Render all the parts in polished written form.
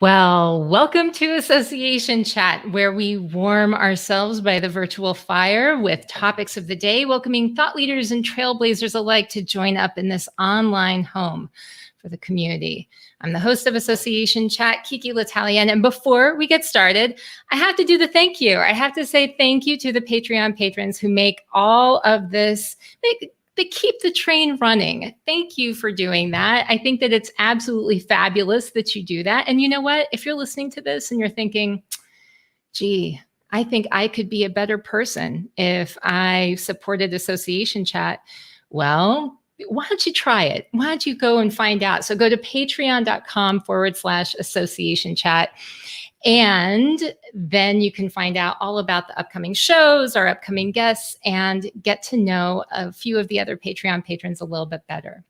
Well, welcome to Association Chat, where we warm ourselves by the virtual fire with topics of the day, welcoming thought leaders and trailblazers alike to join up in this online home for the community. I'm the host of Association Chat, Kiki L'Italienne, and before we get started, I have to do the thank you. I have to say thank you to the Patreon patrons who make all of this, they keep the train running. Thank you for doing that. I think that it's absolutely fabulous that you do that. And you know what? If you're listening to this and you're thinking, gee, I think I could be a better person if I supported Association Chat, well, why don't you try it? Why don't you go and find out? So go to patreon.com/association chat. And then you can find out all about the upcoming shows, our upcoming guests, and get to know a few of the other Patreon patrons a little bit better.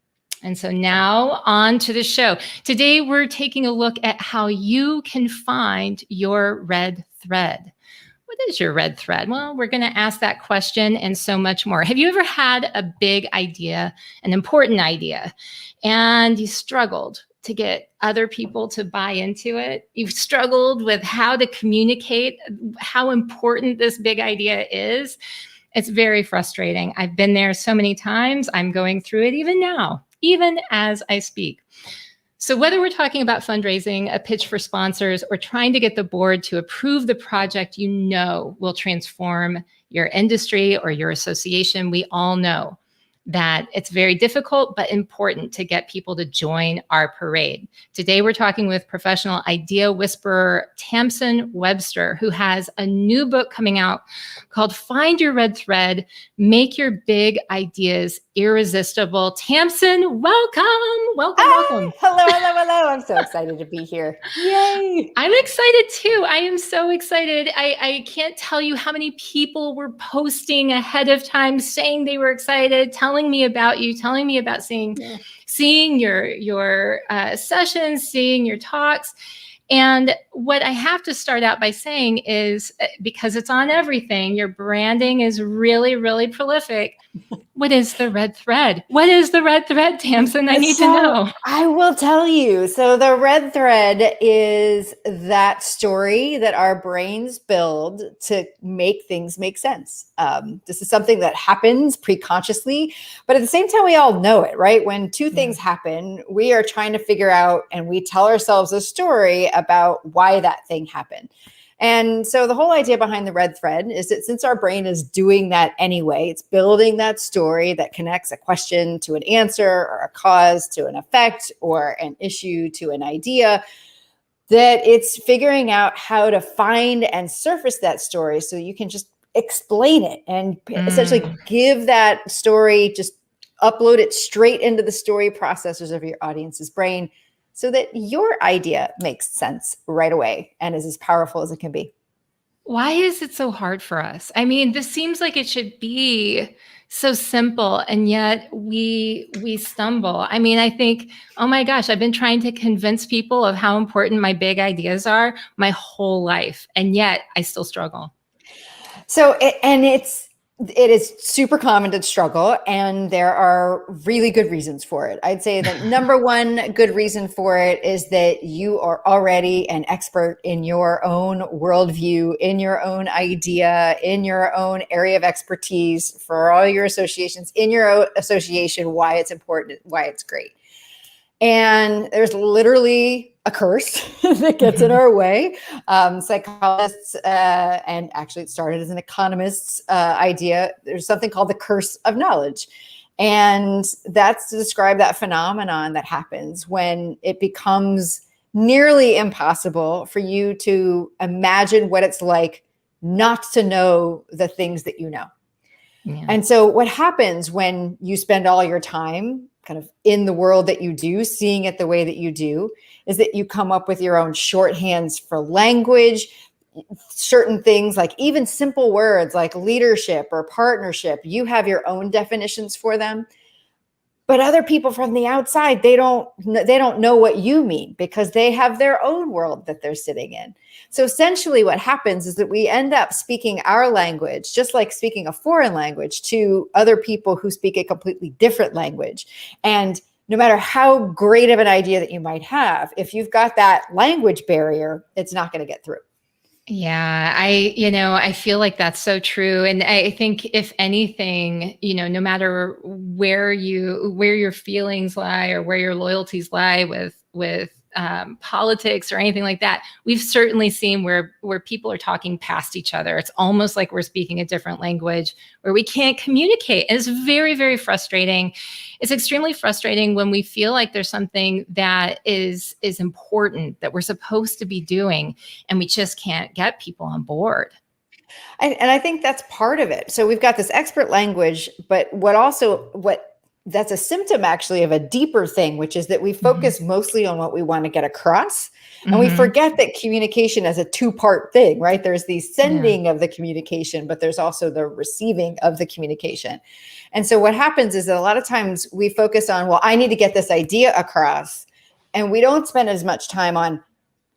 And so now on to the show. Today, we're taking a look at how you can find your red thread. What is your red thread? Well, we're going to ask that question and so much more. Have you ever had a big idea, an important idea, and you struggled to get other people to buy into it? You've struggled with how to communicate how important this big idea is. It's very frustrating. I've been there so many times. I'm going through it even now, even as I speak. So whether we're talking about fundraising, a pitch for sponsors, or trying to get the board to approve the project you know will transform your industry or your association, we all know that it's very difficult but important to get people to join our parade. Today, we're talking with professional idea whisperer Tamsen Webster, who has a new book coming out called Find Your Red Thread, Make Your Big Ideas Irresistible. Tamsen, welcome. Welcome. Hello. I'm so excited to be here. Yay. I'm excited too. I am so excited. I can't tell you how many people were posting ahead of time saying they were excited, telling me about you, telling me about seeing your sessions, seeing your talks. And what I have to start out by saying is, because it's on everything, your branding is really, really prolific. What is the red thread? What is the red thread, Tamsen? I need to know. I will tell you. So the red thread is that story that our brains build to make things make sense. This is something that happens preconsciously, but at the same time, we all know it, right? When two things happen, we are trying to figure out, and we tell ourselves a story about why that thing happened. And so the whole idea behind the red thread is that since our brain is doing that anyway, it's building that story that connects a question to an answer, or a cause to an effect, or an issue to an idea, that it's figuring out how to find and surface that story so you can just explain it and essentially give that story, just upload it straight into the story processors of your audience's brain, so that your idea makes sense right away and is as powerful as it can be. Why is it so hard for us? I mean, this seems like it should be so simple, and yet we stumble. I mean, I think, oh my gosh, I've been trying to convince people of how important my big ideas are my whole life, and yet I still struggle. So, it is super common to struggle, and there are really good reasons for it. I'd say that number one good reason for it is that you are already an expert in your own worldview, in your own idea, in your own area of expertise, for all your associations, in your own association, why it's important, why it's great. And there's literally a curse that gets in our way. Psychologists, and actually it started as an economist's idea, there's something called the curse of knowledge. And that's to describe that phenomenon that happens when it becomes nearly impossible for you to imagine what it's like not to know the things that you know. Yeah. And so what happens when you spend all your time kind of in the world that you do, seeing it the way that you do, is that you come up with your own shorthands for language, certain things like even simple words like leadership or partnership, you have your own definitions for them. But other people from the outside, they don't know what you mean because they have their own world that they're sitting in. So essentially what happens is that we end up speaking our language, just like speaking a foreign language, to other people who speak a completely different language. And no matter how great of an idea that you might have, if you've got that language barrier, it's not going to get through. Yeah, I feel like that's so true. And I think if anything, no matter where your feelings lie or where your loyalties lie with politics or anything like that, we've certainly seen where people are talking past each other. It's almost like we're speaking a different language where we can't communicate. And it's very, very frustrating. It's extremely frustrating when we feel like there's something that is important that we're supposed to be doing, and we just can't get people on board. And I think that's part of it. So we've got this expert language, but what that's a symptom actually of a deeper thing, which is that we focus mostly on what we want to get across. And we forget that communication is a two-part thing, right? There's the sending of the communication, but there's also the receiving of the communication. And so what happens is that a lot of times we focus on, well, I need to get this idea across. And we don't spend as much time on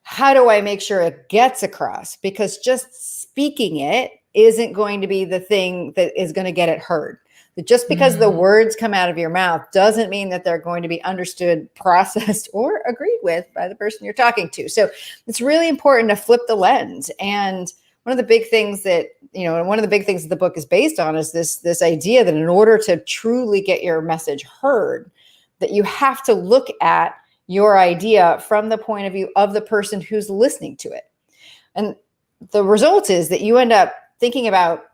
how do I make sure it gets across? Because just speaking it isn't going to be the thing that is going to get it heard. That just because the words come out of your mouth doesn't mean that they're going to be understood, processed, or agreed with by the person you're talking to. So it's really important to flip the lens. And one of the big things that, one of the big things that the book is based on is this idea that in order to truly get your message heard, that you have to look at your idea from the point of view of the person who's listening to it. And the result is that you end up thinking about,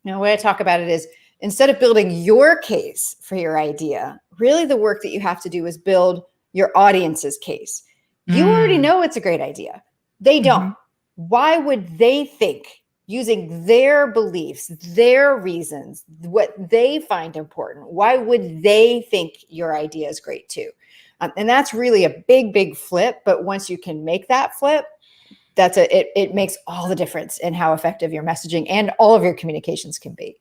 the way I talk about it is, instead of building your case for your idea, really the work that you have to do is build your audience's case. You already know it's a great idea. They don't. Why would they think, using their beliefs, their reasons, what they find important, why would they think your idea is great too? And that's really a big, big flip. But once you can make that flip, it makes all the difference in how effective your messaging and all of your communications can be.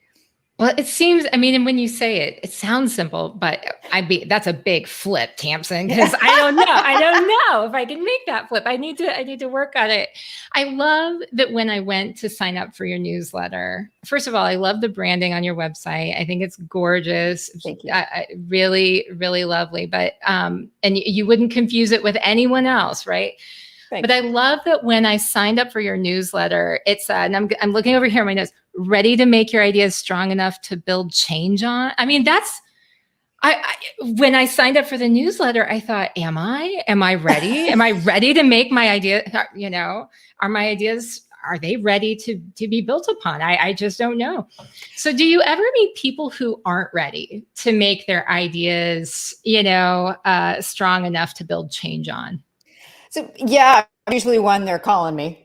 Well, it seems, and when you say it, it sounds simple, but that's a big flip, Tamsen, because I don't know if I can make that flip. I need to work on it. I love that when I went to sign up for your newsletter, first of all, I love the branding on your website. I think it's gorgeous. Thank you. Really, really lovely. But, and you wouldn't confuse it with anyone else, right? Thanks. But I love that when I signed up for your newsletter, it's, and I'm looking over here at my notes, ready to make your ideas strong enough to build change on. When I signed up for the newsletter, I thought, am I ready? Am I ready to make my idea, are my ideas, are they ready to be built upon? I just don't know. So do you ever meet people who aren't ready to make their ideas, strong enough to build change on? So yeah, usually one they're calling me.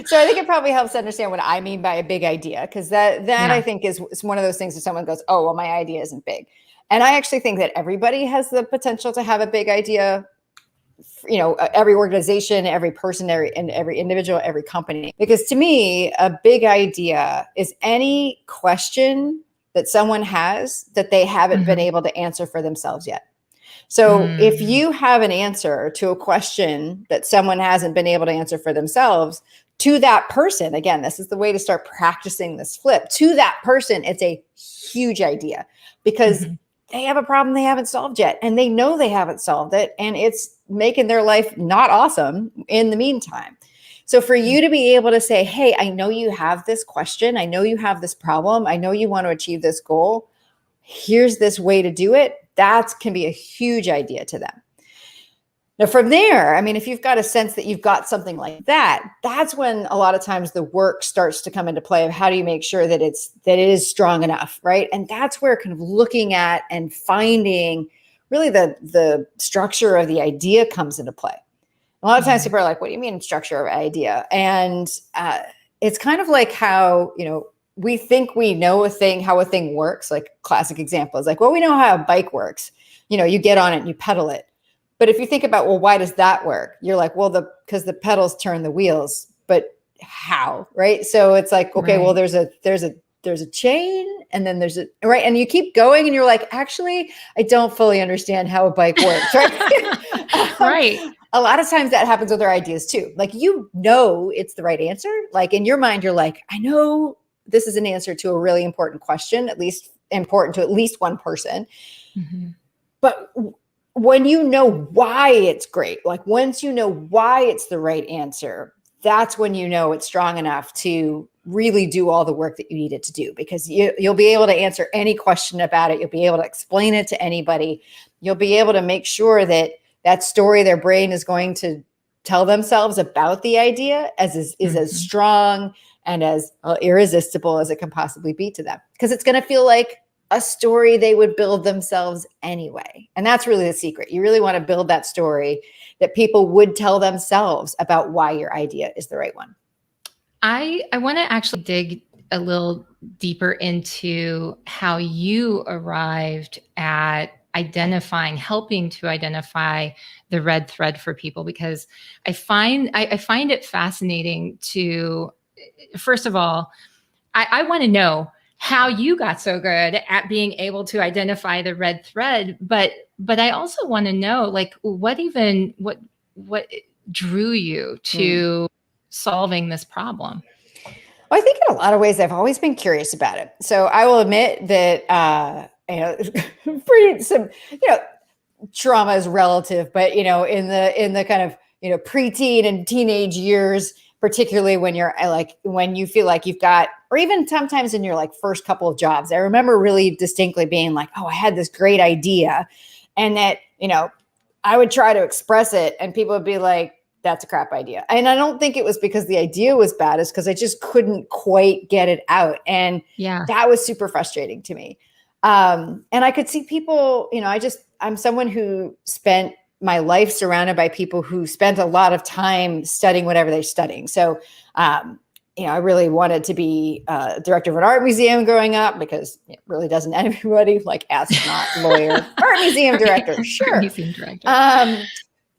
So I think it probably helps to understand what I mean by a big idea, because that I think is one of those things that someone goes, oh, well, my idea isn't big. And I actually think that everybody has the potential to have a big idea. Every organization, every person, every individual, every company. Because to me, a big idea is any question that someone has that they haven't been able to answer for themselves yet. So if you have an answer to a question that someone hasn't been able to answer for themselves, to that person, again, this is the way to start practicing this flip. To that person, it's a huge idea because they have a problem they haven't solved yet, and they know they haven't solved it, and it's making their life not awesome in the meantime. So for you to be able to say, hey, I know you have this question. I know you have this problem. I know you want to achieve this goal. Here's this way to do it. That can be a huge idea to them. Now, from there, if you've got a sense that you've got something like that, that's when a lot of times the work starts to come into play of how do you make sure that it is strong enough, right? And that's where kind of looking at and finding really the structure of the idea comes into play. A lot of times people are like, what do you mean structure of idea? And it's kind of like how, we think we know how a thing works. Like classic example is like, well, we know how a bike works. You get on it and you pedal it. But if you think about, well, why does that work? You're like, well, because the pedals turn the wheels, but how, right? So it's like, okay, well, there's a chain, and then there's right. And you keep going and you're like, actually, I don't fully understand how a bike works, right? Right. A lot of times that happens with our ideas too. Like, it's the right answer. Like in your mind, you're like, I know this is an answer to a really important question, at least important to at least one person. Mm-hmm. But when you know why it's great, like once you know why it's the right answer, that's when you know it's strong enough to really do all the work that you need it to do, because you'll be able to answer any question about it. You'll be able to explain it to anybody. You'll be able to make sure that that story their brain is going to tell themselves about the idea is as strong and as irresistible as it can possibly be to them, because it's going to feel like a story they would build themselves anyway. And that's really the secret. You really want to build that story that people would tell themselves about why your idea is the right one. I want to actually dig a little deeper into how you arrived at helping to identify the red thread for people, because I find it fascinating to, first of all, I want to know how you got so good at being able to identify the red thread, but I also want to know, like, what drew you to solving this problem? Well, I think in a lot of ways, I've always been curious about it. So I will admit that, trauma is relative, but, in the kind of, preteen and teenage years, particularly when when you feel like you've got, or even sometimes in your like first couple of jobs, I remember really distinctly being like, oh, I had this great idea, and that, I would try to express it and people would be like, that's a crap idea. And I don't think it was because the idea was bad, it's because I just couldn't quite get it out. And that was super frustrating to me. And I could see people, I'm someone who spent my life surrounded by people who spent a lot of time studying whatever they're studying. So, I really wanted to be director of an art museum growing up, because it really doesn't everybody, like astronaut, lawyer, art museum director, sure. Art museum director.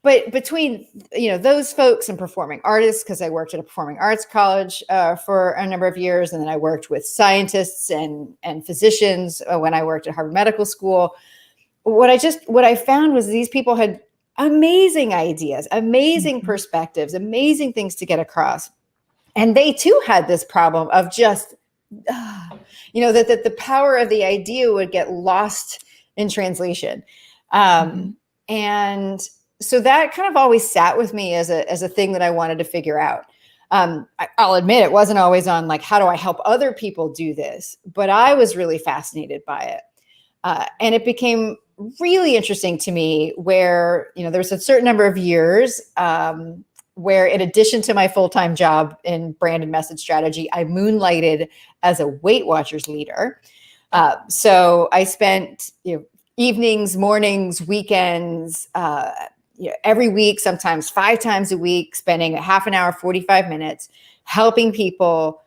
But between, those folks and performing artists, because I worked at a performing arts college for a number of years, and then I worked with scientists and physicians when I worked at Harvard Medical School. What I found was these people had amazing ideas, amazing perspectives, amazing things to get across. And they too had this problem of just, that the power of the idea would get lost in translation. And so that kind of always sat with me as a thing that I wanted to figure out. I'll admit it wasn't always on like, how do I help other people do this? But I was really fascinated by it. And it became really interesting to me where, there was a certain number of years where, in addition to my full-time job in brand and message strategy, I moonlighted as a Weight Watchers leader. So I spent, evenings, mornings, weekends, every week, sometimes 5 times a week, spending a half an hour, 45 minutes, helping people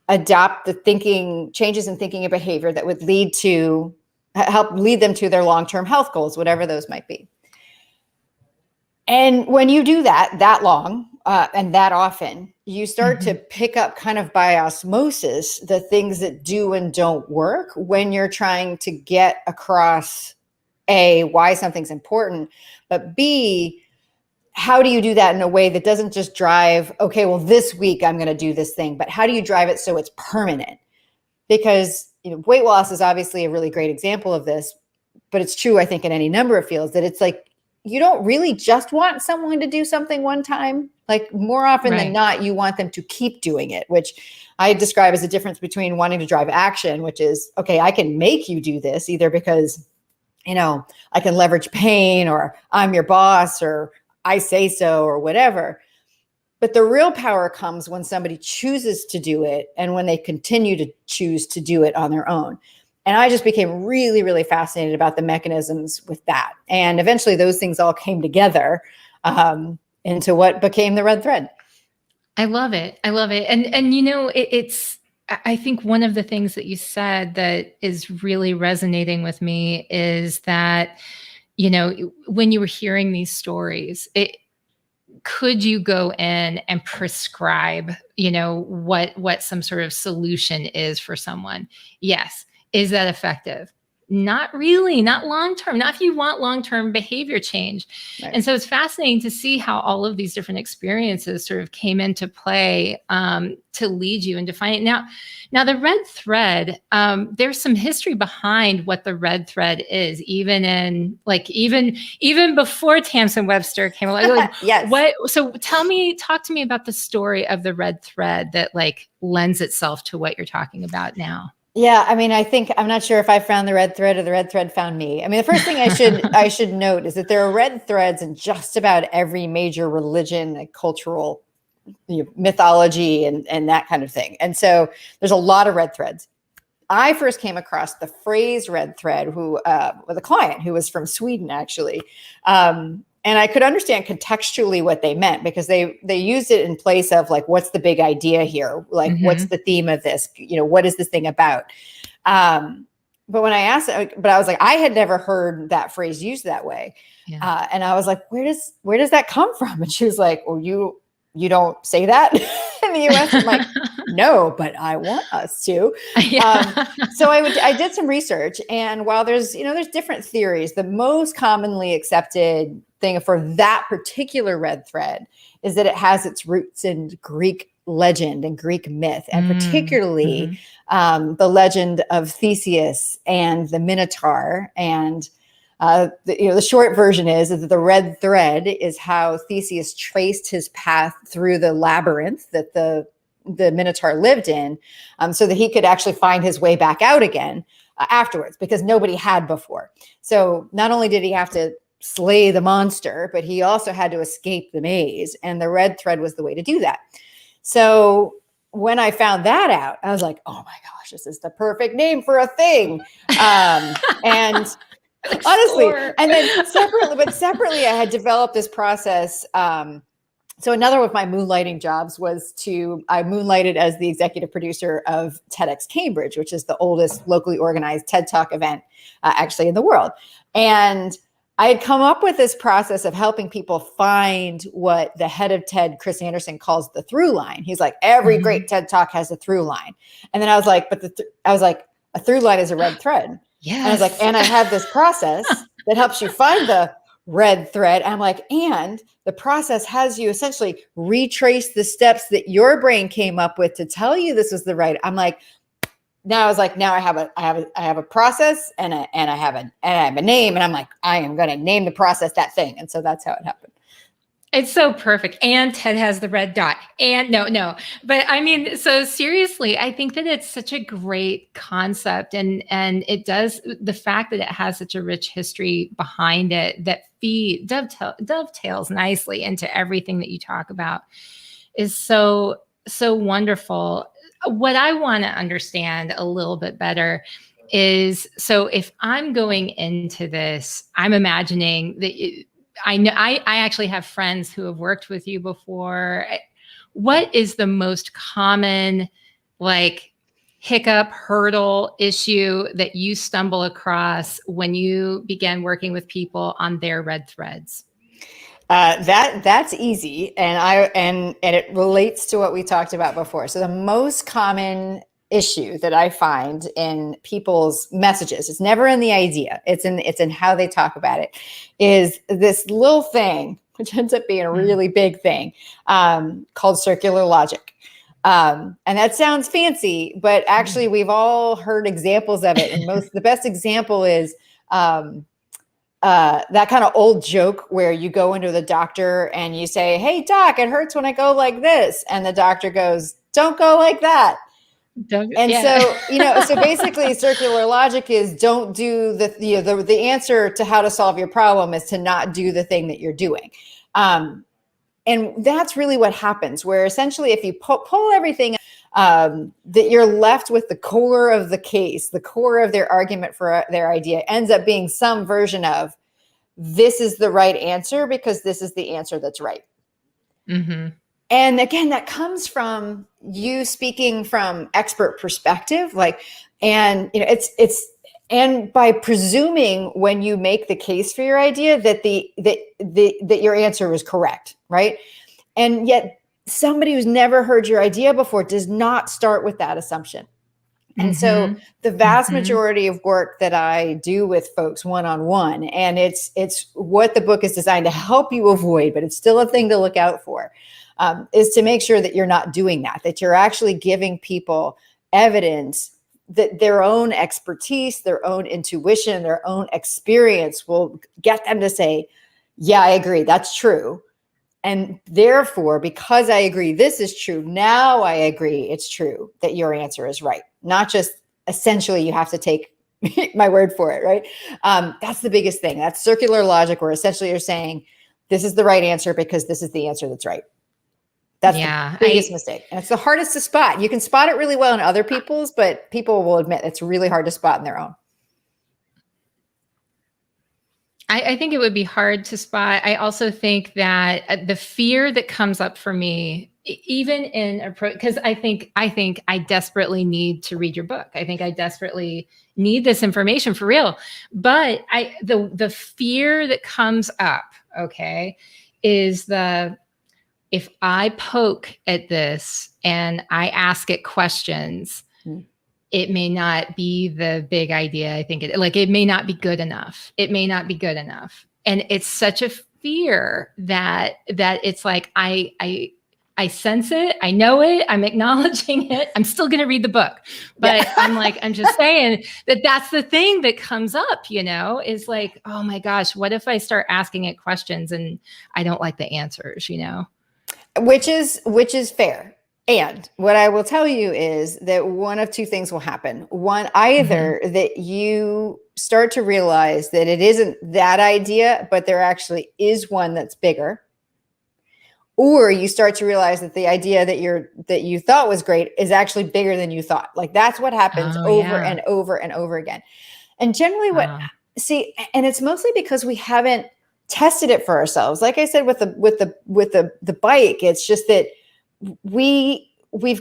adopt the changes in thinking and behavior that would help lead them to their long-term health goals, whatever those might be. And when you do that long and that often, you start to pick up kind of by osmosis the things that do and don't work when you're trying to get across A, why something's important, but B, how do you do that in a way that doesn't just drive, okay, well, this week I'm going to do this thing, but how do you drive it so it's permanent? Because weight loss is obviously a really great example of this, but it's true, I think, in any number of fields, that it's like, you don't really just want someone to do something one time. Like, more often than not, you want them to keep doing it, which I describe as a difference between wanting to drive action, which is, okay, I can make you do this either because, I can leverage pain, or I'm your boss, or I say so, or whatever. But the real power comes when somebody chooses to do it and when they continue to choose to do it on their own. And I just became really, really fascinated about the mechanisms with that. And eventually those things all came together into what became the red thread. I love it. I love it. And it's, I think one of the things that you said that is really resonating with me is that, when you were hearing these stories, could you go in and prescribe, what some sort of solution is for someone? Yes. Is that effective? not really, not long-term, not if you want long-term behavior change. Right. And so it's fascinating to see how all of these different experiences sort of came into play to lead you and define it. Now the red thread, there's some history behind what the red thread is, even in even before Tamsen Webster came along. Like, yes. So talk to me about the story of the red thread that like lends itself to what you're talking about now. Yeah, I mean, I'm not sure if I found the red thread or the red thread found me. I mean, the first thing I should note is that there are red threads in just about every major religion, like cultural mythology and that kind of thing. And so there's a lot of red threads. I first came across the phrase red thread with a client who was from Sweden, actually. And I could understand contextually what they meant, because they used it in place of like, what's the big idea here? Like, what's the theme of this? What is this thing about? But when I asked, but I was like, I had never heard that phrase used that way. Yeah. And I was like, where does that come from? And she was like, well, you don't say that in the US. I'm like, no, but I want us to. Yeah. So I did some research, and while there's different theories, the most commonly accepted thing for that particular red thread is that it has its roots in Greek legend and Greek myth, and particularly the legend of Theseus and the Minotaur. And the short version is that the red thread is how Theseus traced his path through the labyrinth that the Minotaur lived in, so that he could actually find his way back out again afterwards, because nobody had before. So not only did he have to slay the monster, but he also had to escape the maze, and the red thread was the way to do that. So when I found that out, I was like, oh my gosh, this is the perfect name for a thing. And honestly, and then separately, I had developed this process. So another of my moonlighting jobs was I moonlighted as the executive producer of TEDx Cambridge, which is the oldest locally organized TED Talk event actually in the world. And I had come up with this process of helping people find what the head of TED, Chris Anderson, calls the through line. He's like, every great TED Talk has a through line. And then I was like, a through line is a red thread. Yes. And I was like, and I have this process that helps you find the red thread. And I'm like, and the process has you essentially retrace the steps that your brain came up with to tell you this was the right. I'm like, now I have a process and I have a name, and I'm like, I am going to name the process that thing. And so that's how it happened. It's so perfect. And Ted has the red dot. And no. But I mean, so seriously, I think that it's such a great concept. And it does, the fact that it has such a rich history behind it that dovetails nicely into everything that you talk about is so wonderful. What I want to understand a little bit better is, so if I'm going into this, I'm imagining that I know I actually have friends who have worked with you before. What is the most common like hiccup, hurdle, issue that you stumble across when you began working with people on their red threads? That's easy. And it relates to what we talked about before. So the most common issue that I find in people's messages, it's never in the idea, it's in how they talk about it, is this little thing, which ends up being a really big thing, called circular logic. And that sounds fancy, but actually we've all heard examples of it. And the best example is, that kind of old joke where you go into the doctor and you say, hey doc, it hurts when I go like this. And the doctor goes, don't go like that. So basically circular logic is don't do the answer to how to solve your problem is to not do the thing that you're doing. And that's really what happens, where essentially if you pull everything, that you're left with the core of the case, the core of their argument for their idea ends up being some version of, this is the right answer because this is the answer that's right. Mm-hmm. And again, that comes from you speaking from expert perspective, and by presuming when you make the case for your idea that that your answer is correct, right? And yet somebody who's never heard your idea before does not start with that assumption. And so Mm-hmm. the vast Mm-hmm. majority of work that I do with folks one-on-one, and it's what the book is designed to help you avoid, but it's still a thing to look out for, is to make sure that you're not doing that, that you're actually giving people evidence that their own expertise, their own intuition, their own experience will get them to say, yeah, I agree, that's true. And therefore, because I agree this is true, now I agree it's true that your answer is right. Not just essentially you have to take my word for it, right? That's the biggest thing. That's circular logic, where essentially you're saying this is the right answer because this is the answer that's right. That's the biggest mistake. And it's the hardest to spot. You can spot it really well in other people's, but people will admit it's really hard to spot in their own. I think it would be hard to spot. I also think that the fear that comes up for me, even in approach, because I think I desperately need to read your book. I think I desperately need this information for real. But the fear that comes up, okay, is if I poke at this and I ask it questions, it may not be the big idea. I think it may not be good enough. It may not be good enough. And it's such a fear that it's like, I sense it. I know it. I'm acknowledging it. I'm still going to read the book, but yeah. I'm just saying that's the thing that comes up, is like, oh my gosh, what if I start asking it questions and I don't like the answers, Which is fair. And what I will tell you is that one of two things will happen. One, either that you start to realize that it isn't that idea, but there actually is one that's bigger. Or you start to realize that the idea that you thought was great is actually bigger than you thought. Like that's what happens over and over and over again. And generally and it's mostly because we haven't tested it for ourselves. Like I said, with the bike, it's just that we've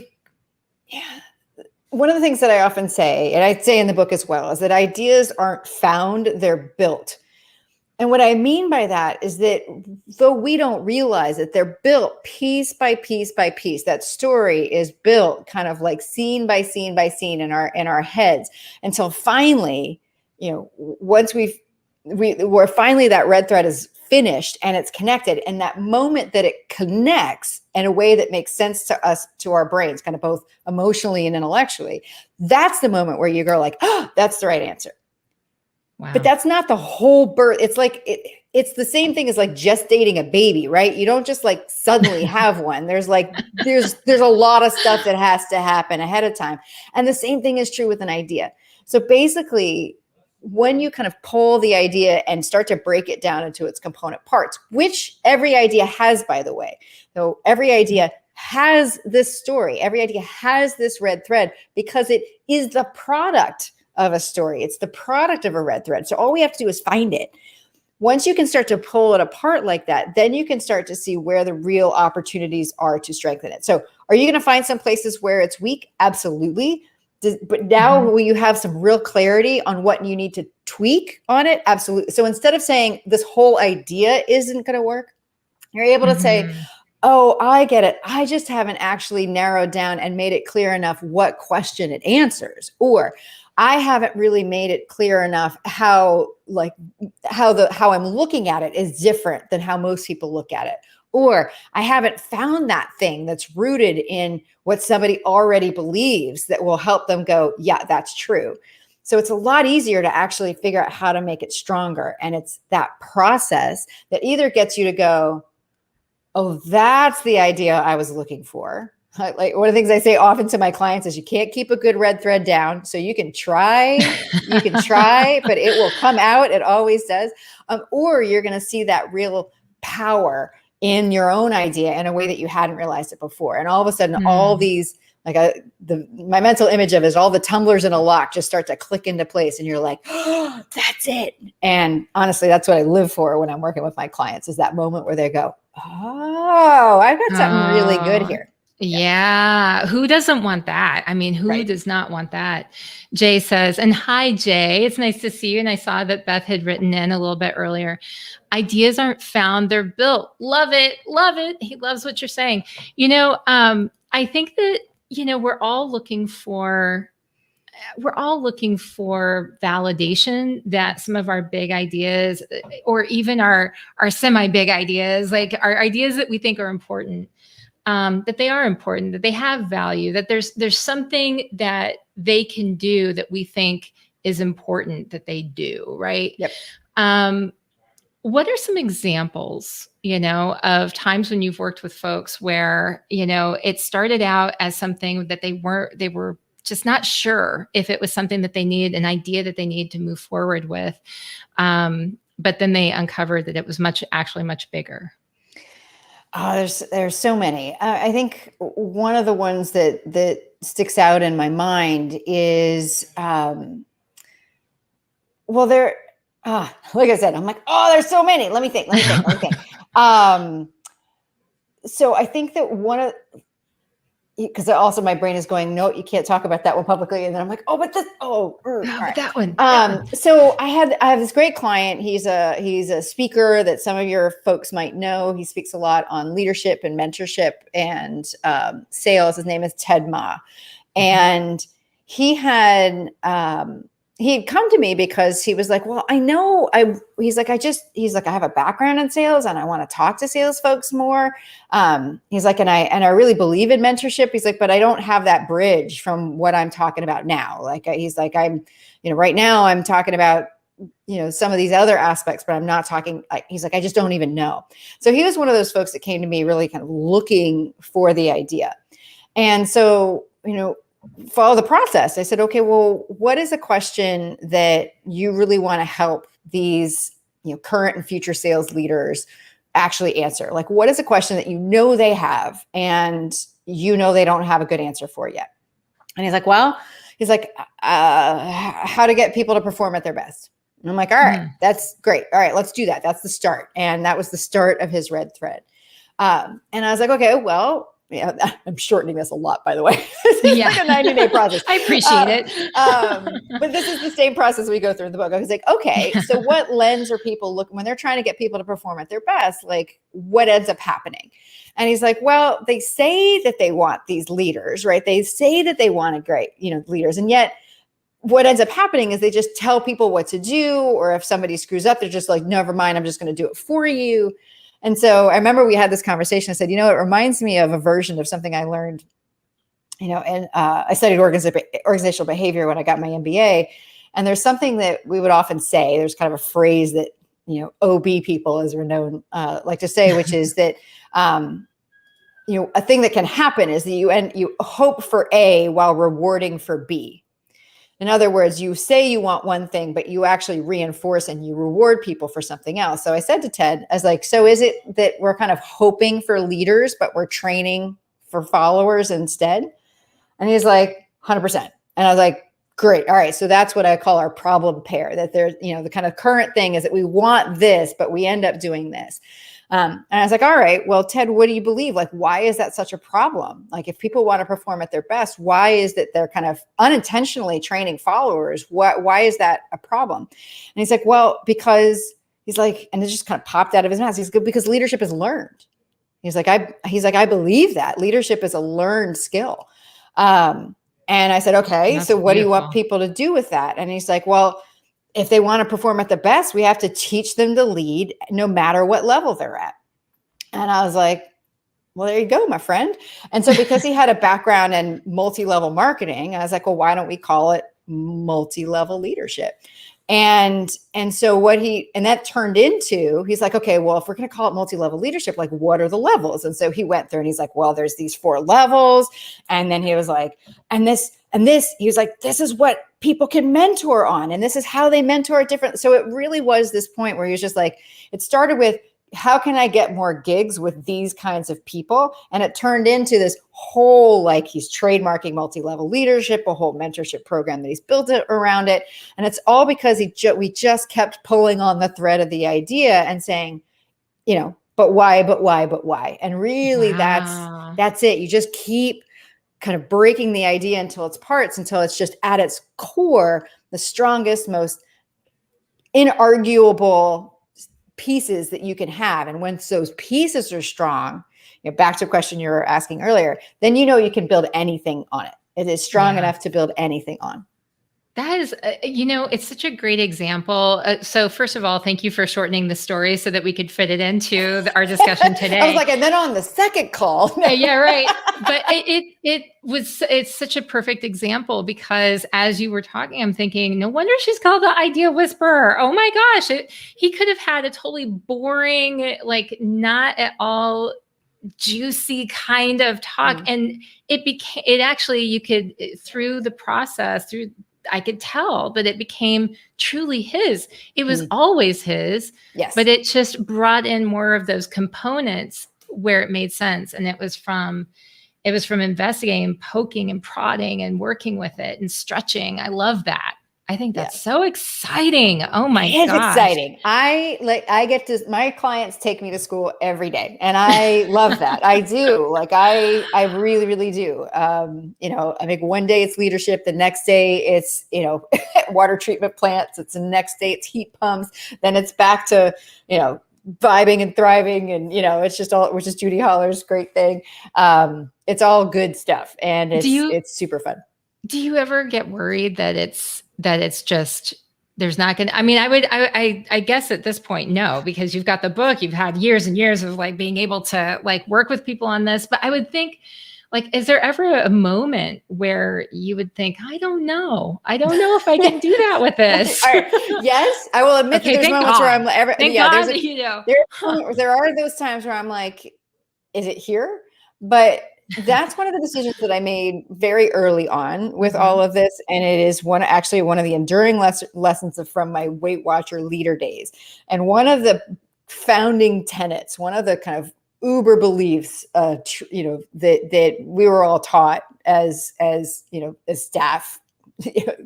one of the things that I often say, and I say in the book as well, is that ideas aren't found, they're built. And what I mean by that is that though we don't realize that they're built piece by piece by piece, that story is built kind of like scene by scene by scene in our heads until finally, once we're finally that red thread is finished and it's connected. And that moment that it connects in a way that makes sense to us, to our brains, kind of both emotionally and intellectually, that's the moment where you go like, oh, that's the right answer. Wow. But that's not the whole birth. It's like, it's the same thing as like just dating a baby, right? You don't just like suddenly have one. There's a lot of stuff that has to happen ahead of time. And the same thing is true with an idea. So basically, when you kind of pull the idea and start to break it down into its component parts, which every idea has, by the way. So every idea has this story. Every idea has this red thread because it is the product of a story. It's the product of a red thread. So all we have to do is find it. Once you can start to pull it apart like that, then you can start to see where the real opportunities are to strengthen it. So are you going to find some places where it's weak? Absolutely. But now will you have some real clarity on what you need to tweak on it? Absolutely. So instead of saying this whole idea isn't going to work, you're able to say, oh, I get it. I just haven't actually narrowed down and made it clear enough what question it answers. Or I haven't really made it clear enough how I'm looking at it is different than how most people look at it. Or I haven't found that thing that's rooted in what somebody already believes that will help them go, yeah, that's true. So it's a lot easier to actually figure out how to make it stronger. And it's that process that either gets you to go, oh, that's the idea I was looking for. Like one of the things I say often to my clients is you can't keep a good red thread down. So you can try, but it will come out. It always does. Or you're going to see that real power in your own idea in a way that you hadn't realized it before. And all of a sudden, all these, my mental image of it is all the tumblers in a lock just start to click into place. And you're like, oh, that's it. And honestly, that's what I live for when I'm working with my clients, is that moment where they go, oh, I've got something really good here. Yeah. Who doesn't want that? I mean, who does not want that? Jay says, and hi, Jay. It's nice to see you. And I saw that Beth had written in a little bit earlier. Ideas aren't found, they're built. Love it. Love it. He loves what you're saying. I think that, we're all looking for, we're all looking for validation that some of our big ideas, or even our semi-big ideas, like our ideas that we think are important, that they are important, that they have value, that there's something that they can do that we think is important that they do, right? Yep. What are some examples, of times when you've worked with folks where, it started out as something that they were just not sure if it was something that they needed, an idea that they needed to move forward with. But then they uncovered that it was actually much bigger. Oh, there's so many. I think one of the ones that sticks out in my mind is, well, like I said, I'm like, oh, there's so many. Let me think. So I think that because also my brain is going, no, you can't talk about that one publicly. And then I'm like, oh, but right. that one. So I have this great client. He's a speaker that some of your folks might know. He speaks a lot on leadership and mentorship and sales. His name is Ted Ma. And he had come to me because he was like, well, I know he's like, I have a background in sales and I want to talk to sales folks more. He's like, and I really believe in mentorship. He's like, but I don't have that bridge from what I'm talking about now. Like, he's like, right now I'm talking about, some of these other aspects, but I'm not talking, he's like, I just don't even know. So he was one of those folks that came to me really kind of looking for the idea. And so, follow the process. I said, okay, well, what is a question that you really want to help these, current and future sales leaders actually answer? Like, what is a question that they have and they don't have a good answer for yet? And he's like, how to get people to perform at their best. And I'm like, all right, that's great. All right, let's do that. That's the start. And that was the start of his red thread. And I was like, okay, well, I'm shortening this a lot, by the way. This is like a 90-day process. I appreciate it. But this is the same process we go through in the book. I was like, okay, so what lens are people looking when they're trying to get people to perform at their best? Like, what ends up happening? And he's like, well, they say that they want these leaders, right? They say that they want a great, leaders. And yet what ends up happening is they just tell people what to do. Or if somebody screws up, they're just like, never mind, I'm just going to do it for you. And so I remember we had this conversation. I said, it reminds me of a version of something I learned, and I studied organizational behavior when I got my MBA. And there's something that we would often say, there's kind of a phrase that, OB people, as we're known, like to say, which is that, a thing that can happen is that you hope for A while rewarding for B. In other words, you say you want one thing, but you actually reinforce and you reward people for something else. So I said to Ted, I was like, so is it that we're kind of hoping for leaders, but we're training for followers instead? And he's like, 100%. And I was like, great. All right. So that's what I call our problem pair, that there's, the kind of current thing is that we want this, but we end up doing this. And I was like, all right, well, Ted, what do you believe? Like, why is that such a problem? Like, if people want to perform at their best, why is that they're kind of unintentionally training followers? Why is that a problem? And he's like, well, because he's like, and it just kind of popped out of his mouth. He's good because leadership is learned. He's like, I believe that leadership is a learned skill. And I said, okay, that's so what beautiful. Do you want people to do with that? And he's like, well, if they want to perform at the best, we have to teach them to lead no matter what level they're at. And I was like, well, there you go, my friend. And so because he had a background in multi-level marketing, I was like, well, why don't we call it multi-level leadership? And so that turned into, he's like, okay, well, if we're going to call it multi-level leadership, like what are the levels? And so he went through and he's like, well, there's these 4 levels. And then he was like, and this, he was like, this is what people can mentor on. And this is how they mentor at different. So it really was this point where he was just like, it started with, how can I get more gigs with these kinds of people? And it turned into this whole, like, he's trademarking multi-level leadership, a whole mentorship program that he's built around it. And it's all because we just kept pulling on the thread of the idea and saying, but why? And really wow. that's it. You just keep kind of breaking the idea into its parts until it's just at its core, the strongest, most inarguable pieces that you can have. And once those pieces are strong, back to a question you were asking earlier, then you can build anything on it. It is strong enough to build anything on. That is, it's such a great example. So first of all, thank you for shortening the story so that we could fit it into our discussion today. I was like, and then on the second call. No. Yeah, right. But it's such a perfect example, because as you were talking, I'm thinking, no wonder she's called the idea whisperer. Oh my gosh. He could have had a totally boring, like not at all juicy kind of talk. And it actually, you could, through the process, I could tell that it became truly his. It was always his, yes, but it just brought in more of those components where it made sense. And it was from investigating, poking and prodding and working with it and stretching. I love that. I think that's so exciting. Oh my gosh. It's exciting. I get to, my clients take me to school every day, and I love that. I do. Like I really, really do. I think one day it's leadership. The next day it's, water treatment plants. It's the next day it's heat pumps. Then it's back to, vibing and thriving. And, it's just all, which is Judy Holler's great thing. It's all good stuff. And it's super fun. Do you ever get worried that it's just, there's not going to, I guess at this point, no, because you've got the book, you've had years and years of like being able to like work with people on this. But I would think, like, is there ever a moment where you would think, I don't know if I can do that with this? All right. Yes, I will admit that there's moments where I'm there are those times where I'm like, is it here? But that's one of the decisions that I made very early on with all of this. And it is one of the enduring lessons from my Weight Watcher leader days. And one of the founding tenets, one of the kind of uber beliefs, that we were all taught as staff,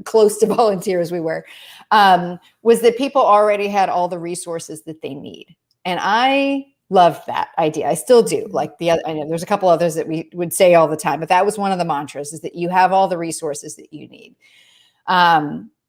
close to volunteers we were, was that people already had all the resources that they need. And I loved that idea. I still do. Like I know there's a couple others that we would say all the time, but that was one of the mantras, is that you have all the resources that you need.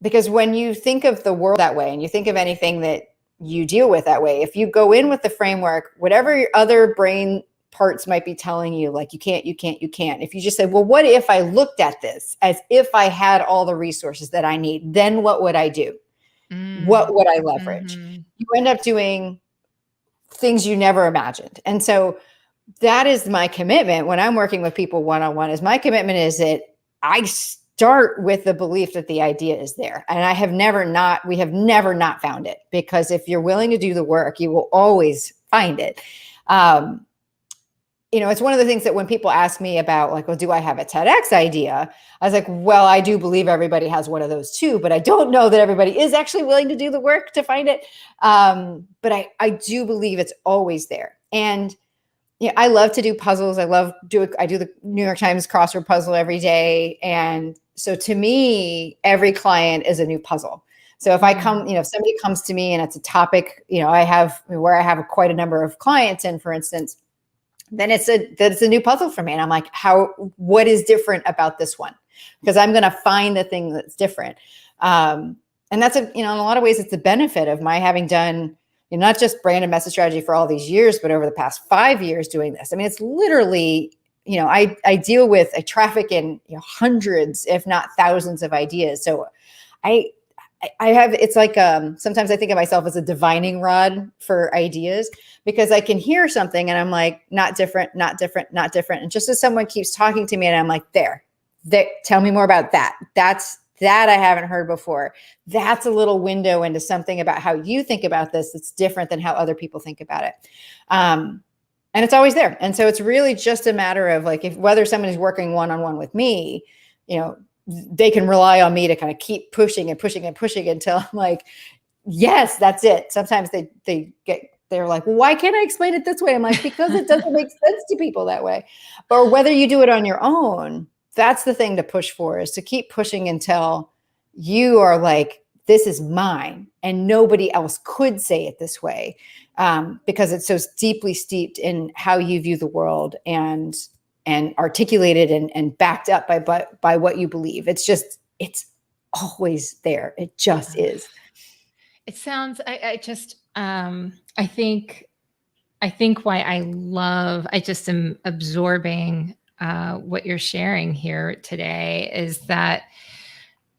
Because when you think of the world that way, and you think of anything that you deal with that way, if you go in with the framework, whatever your other brain parts might be telling you, like you can't, if you just say, well, what if I looked at this as if I had all the resources that I need, then what would I do? What would I leverage? You end up doing things you never imagined. And so that is my commitment when I'm working with people one-on-one, is my commitment is that I start with the belief that the idea is there. And we have never not found it, because if you're willing to do the work, you will always find it. It's one of the things that when people ask me about, like, well, do I have a TEDx idea? I was like, well, I do believe everybody has one of those too, but I don't know that everybody is actually willing to do the work to find it. But I do believe it's always there. And I love to do puzzles. I do the New York Times crossword puzzle every day. And so to me, every client is a new puzzle. So if if somebody comes to me and it's a topic, I have quite a number of clients in, for instance, then it's a new puzzle for me. And I'm like, what is different about this one? Because I'm going to find the thing that's different. And that's in a lot of ways, it's the benefit of my having done, not just brand and message strategy for all these years, but over the past 5 years doing this. I mean, it's literally, I deal with a traffic in hundreds, if not thousands of ideas. So it's like, sometimes I think of myself as a divining rod for ideas, because I can hear something and I'm like, not different, not different, not different. And just as someone keeps talking to me and I'm like, there, tell me more about that. That I haven't heard before. That's a little window into something about how you think about this. It's different than how other people think about it. And it's always there. And so it's really just a matter of like, whether someone is working one-on-one with me, they can rely on me to kind of keep pushing and pushing and pushing until I'm like, yes, that's it. Sometimes they're like, well, why can't I explain it this way? I'm like, because it doesn't make sense to people that way. Or whether you do it on your own, that's the thing to push for, is to keep pushing until you are like, this is mine and nobody else could say it this way, because it's so deeply steeped in how you view the world and articulated and backed up by what you believe. It's always there. It just is. It sounds, I think why I just am absorbing what you're sharing here today is that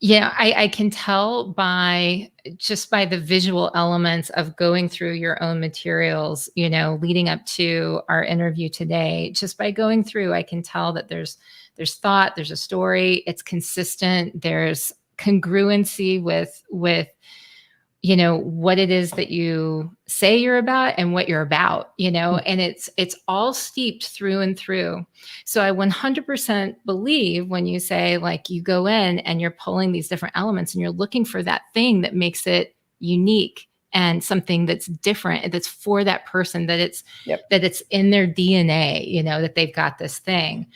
Yeah, I can tell by just by the visual elements of going through your own materials, leading up to our interview today. Just by going through, I can tell that there's thought, there's a story, it's consistent, there's congruency with what it is that you say you're about and what you're about, and it's all steeped through and through. So I 100% believe when you say, like, you go in and you're pulling these different elements and you're looking for that thing that makes it unique and something that's different, that's for that person, that it's Yep. that it's in their DNA, that they've got this thing.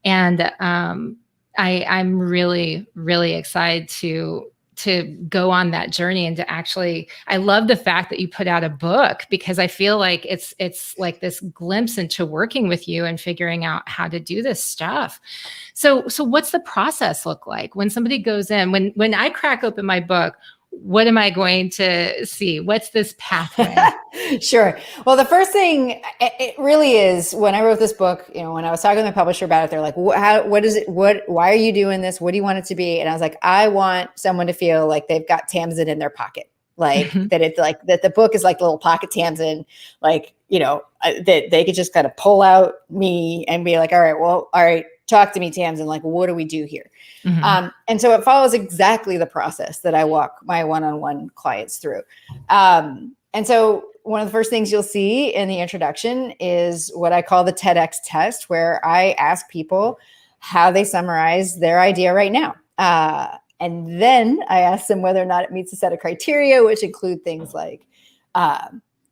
And I'm really, really excited to go on that journey and to actually, I love the fact that you put out a book, because I feel like it's like this glimpse into working with you and figuring out how to do this stuff. So what's the process look like when somebody goes in, when I crack open my book? What am I going to see? What's this pathway? Sure. Well, the first thing it really is, when I wrote this book, when I was talking to my publisher about it, they're like, what is it? Why are you doing this? What do you want it to be? And I was like, I want someone to feel like they've got Tamsen in their pocket. Like that it's like that the book is like little pocket Tamsen, like, that they could just kind of pull out me and be like, all right, talk to me, Tamsen. Like, what do we do here? Mm-hmm. And so it follows exactly the process that I walk my one-on-one clients through. And so one of the first things you'll see in the introduction is what I call the TEDx test, where I ask people how they summarize their idea right now. And then I ask them whether or not it meets a set of criteria, which include things like,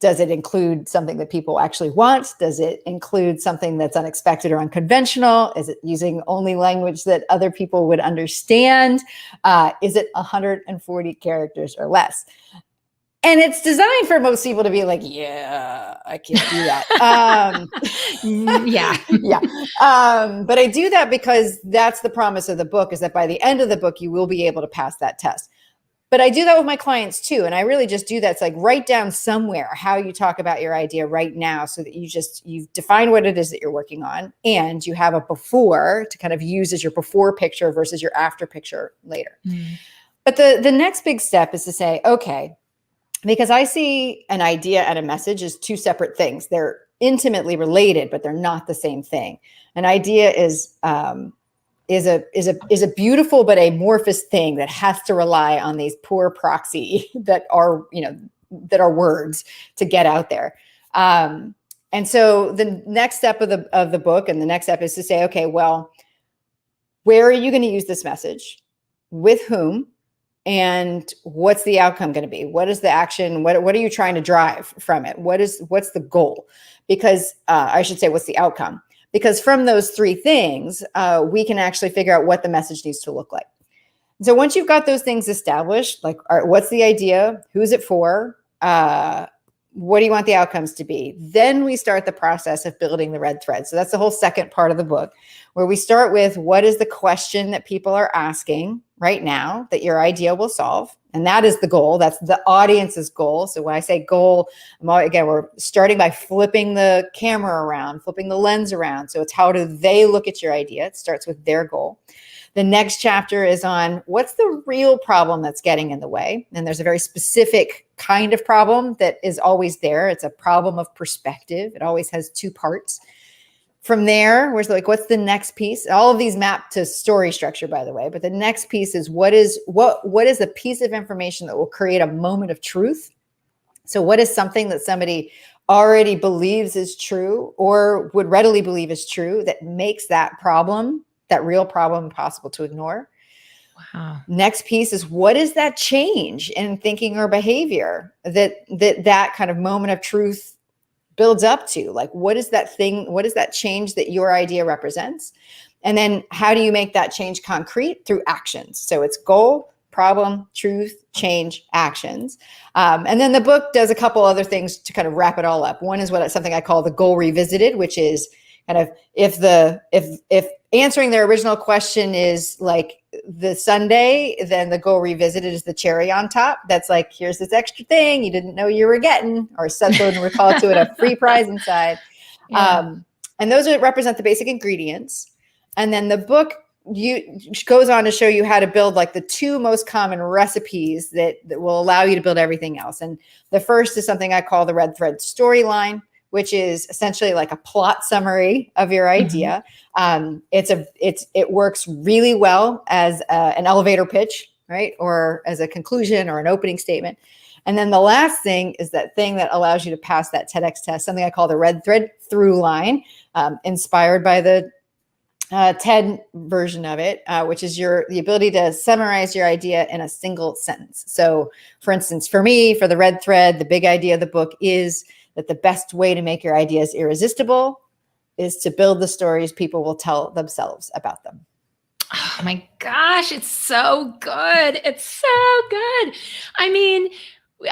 does it include something that people actually want? Does it include something that's unexpected or unconventional? Is it using only language that other people would understand? Is it 140 characters or less? And it's designed for most people to be like, yeah, I can't do that. Yeah. Yeah. But I do that because that's the promise of the book, is that by the end of the book, you will be able to pass that test. But I do that with my clients too. And I really just do that. It's like, write down somewhere how you talk about your idea right now, so that you've defined what it is that you're working on, and you have a before to kind of use as your before picture versus your after picture later. Mm. But the next big step is to say, okay, because I see an idea and a message as two separate things. They're intimately related, but they're not the same thing. An idea is a beautiful but amorphous thing that has to rely on these poor proxy that are words to get out there. And so the next step of the book, and the next step, is to say, okay, well, where are you going to use this message? With whom? And what's the outcome going to be? What is the action? What are you trying to drive from it? What's the goal? Because I should say, what's the outcome? Because from those three things, we can actually figure out what the message needs to look like. So once you've got those things established, like, all right, what's the idea? Who's it for? What do you want the outcomes to be? Then we start the process of building the red thread. So that's the whole second part of the book, where we start with, what is the question that people are asking right now that your idea will solve? And that is the goal. That's the audience's goal. So when I say goal, we're starting by flipping the camera around, flipping the lens around. So it's, how do they look at your idea? It starts with their goal. The next chapter is on, what's the real problem that's getting in the way? And there's a very specific kind of problem that is always there. It's a problem of perspective. It always has two parts. From there, where's what's the next piece? All of these map to story structure, by the way. But the next piece is, what is the piece of information that will create a moment of truth? So what is something that somebody already believes is true, or would readily believe is true, that makes that problem, that real problem, impossible to ignore? Wow. Next piece is, what is that change in thinking or behavior that kind of moment of truth builds up to? Like, what is that thing? What is that change that your idea represents? And then how do you make that change concrete? Through actions. So it's goal, problem, truth, change, actions. And then the book does a couple other things to kind of wrap it all up. One is something I call the goal revisited, which is kind of, if answering their original question is like the sundae, then the goal revisited is the cherry on top. That's like, here's this extra thing you didn't know you were getting, or Seth Godin would call to it a free prize inside. Yeah. And those represent the basic ingredients. And then the book goes on to show you how to build like the two most common recipes that will allow you to build everything else. And the first is something I call the red thread storyline, which is essentially like a plot summary of your idea. It works really well as an elevator pitch, right? Or as a conclusion or an opening statement. And then the last thing is that thing that allows you to pass that TEDx test, something I call the red thread through line, inspired by the TED version of it, which is the ability to summarize your idea in a single sentence. So for instance, for me, for the red thread, the big idea of the book is that the best way to make your ideas irresistible is to build the stories people will tell themselves about them. Oh my gosh, it's so good. It's so good. I mean,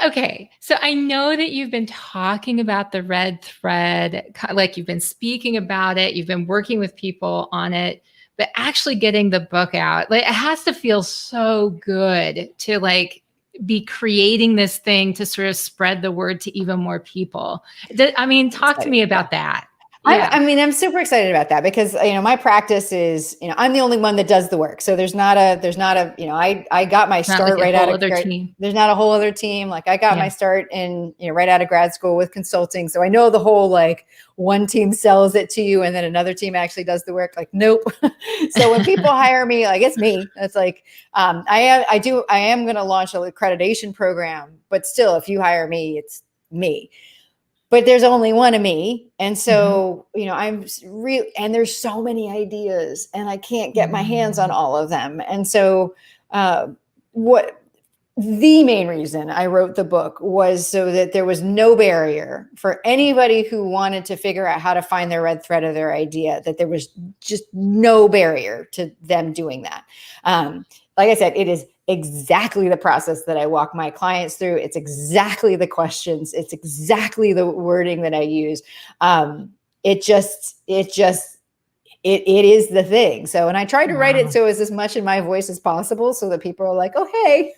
okay, so I know that you've been talking about the red thread, like you've been speaking about it, you've been working with people on it, but actually getting the book out, like it has to feel so good to like be creating this thing to sort of spread the word to even more people. I mean, talk to me about that. Yeah. I mean, I'm super excited about that because, my practice is, I'm the only one that does the work. So there's not a, I got my start right out of there's not a whole other team. Like I got my start in, right out of grad school with consulting. So I know the whole, like one team sells it to you and then another team actually does the work. Like, nope. So when people hire me, like it's me. It's like, I am going to launch an accreditation program, but still, if you hire me, it's me. But there's only one of me. And so, I'm real, and there's so many ideas and I can't get my hands on all of them. And so, the main reason I wrote the book was so that there was no barrier for anybody who wanted to figure out how to find their red thread of their idea, that there was just no barrier to them doing that. Like I said, it is exactly the process that I walk my clients through. It's exactly the questions. It's exactly the wording that I use. It is the thing. So, and I try to write it so as much in my voice as possible so that people are like, oh, hey,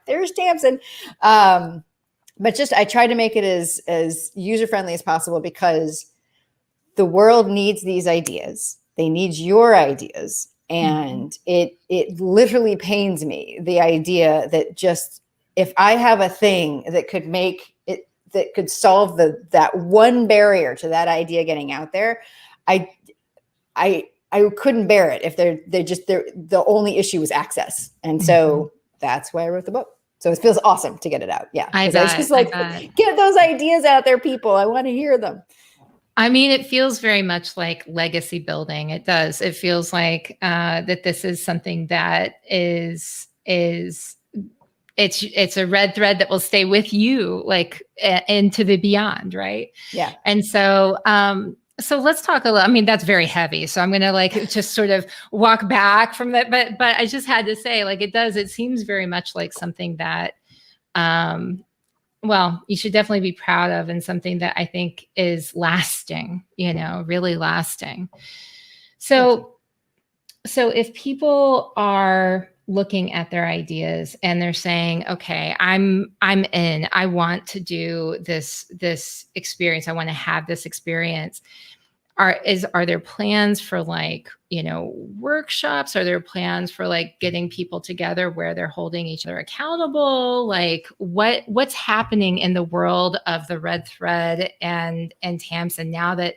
there's Tamsen. But just, I try to make it as user-friendly as possible because the world needs these ideas. They need your ideas. And it literally pains me, the idea that just, if I have a thing that could make it, that could solve that one barrier to that idea getting out there, I couldn't bear it if the only issue was access. And so that's why I wrote the book. So it feels awesome to get it out. Yeah. I bet, just like, get those ideas out there, people. I want to hear them. I mean, it feels very much like legacy building. It does. It feels like that this is something that it's a red thread that will stay with you, like into the beyond, right? Yeah. And so, so let's talk a little. I mean, that's very heavy. So I'm going to like just sort of walk back from that. But I just had to say, like, it seems very much like something that, well, you should definitely be proud of, and something that I think is lasting, really lasting. So if people are looking at their ideas and they're saying, okay, I'm in, I want to do this experience. I want to have this experience. Are there plans for like, workshops? Are there plans for like getting people together where they're holding each other accountable? Like what's happening in the world of the red thread and Tamsen now that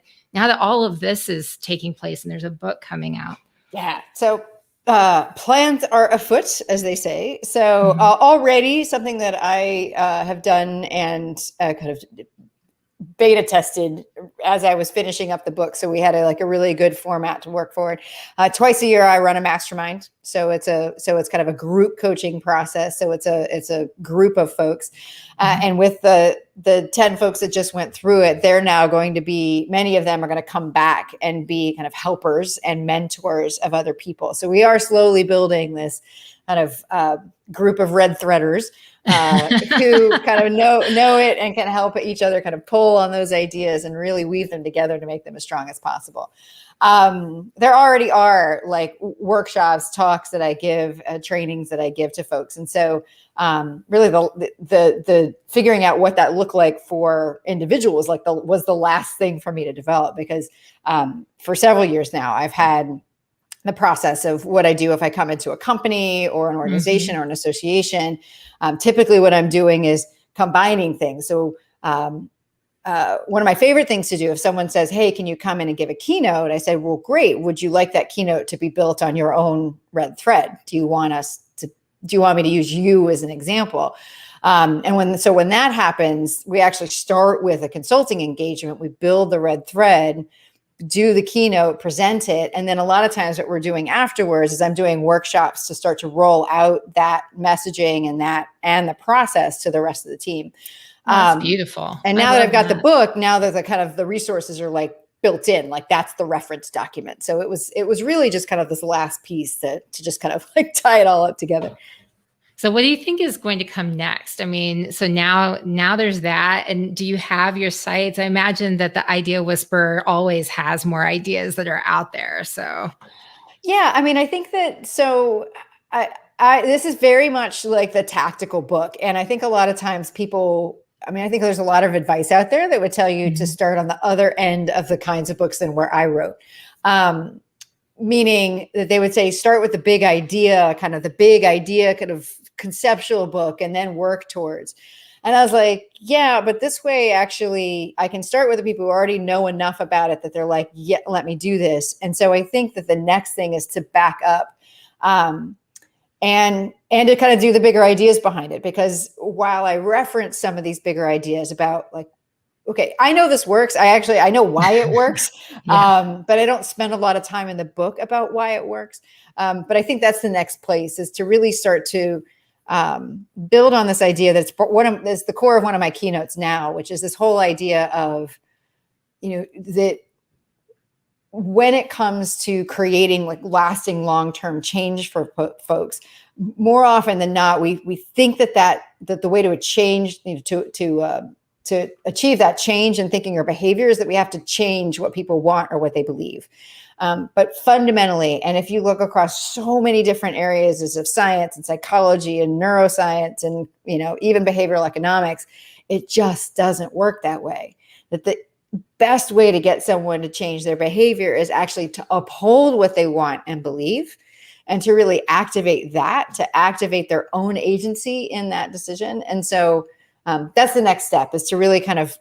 all of this is taking place and there's a book coming out? Yeah. So plans are afoot, as they say. So already something that I have done and kind of beta tested as I was finishing up the book. So we had a really good format to work forward. Twice a year, I run a mastermind. So it's kind of a group coaching process. So it's a group of folks. And with the 10 folks that just went through it, they're now going to be, many of them are going to come back and be kind of helpers and mentors of other people. So we are slowly building this kind of group of red threaders who kind of know it and can help each other kind of pull on those ideas and really weave them together to make them as strong as possible. There already are like workshops, talks that I give, trainings that I give to folks. And so really the figuring out what that looked like for individuals was the last thing for me to develop, because for several years now, I've had the process of what I do if I come into a company or an organization Mm-hmm. or an association. Typically what I'm doing is combining things. So one of my favorite things to do, if someone says, hey, can you come in and give a keynote? I said, well, great. Would you like that keynote to be built on your own red thread? Do you want me to use you as an example? And when that happens, we actually start with a consulting engagement. We build the red thread, do the keynote, present it. And then a lot of times what we're doing afterwards is I'm doing workshops to start to roll out that messaging and the process to the rest of the team. That's beautiful. And now that I've got the book, now that the kind of the resources are like built in, like that's the reference document. So it was really just kind of this last piece to just kind of like tie it all up together. So what do you think is going to come next? I mean, so now there's that. And do you have your sites? I imagine that the Idea Whisperer always has more ideas that are out there. So yeah, I mean, I think that this is very much like the tactical book. And I think a lot of times I think there's a lot of advice out there that would tell you to start on the other end of the kinds of books than where I wrote. Meaning that they would say, start with the big idea, kind of conceptual book, and then work towards. And I was like, yeah, but this way, actually, I can start with the people who already know enough about it that they're like, yeah, let me do this. And so I think that the next thing is to back up and to kind of do the bigger ideas behind it. Because while I reference some of these bigger ideas about like, okay, I know this works. I know why it works, but I don't spend a lot of time in the book about why it works. But I think that's the next place, is to really start to build on this idea that's the core of one of my keynotes now, which is this whole idea of, that when it comes to creating like lasting long-term change for folks, more often than not, we think that the way to change, to achieve that change in thinking or behavior is that we have to change what people want or what they believe. But fundamentally, and if you look across so many different areas of science and psychology and neuroscience and, even behavioral economics, it just doesn't work that way. That the best way to get someone to change their behavior is actually to uphold what they want and believe, and to really activate their own agency in that decision. And so that's the next step, is to really kind of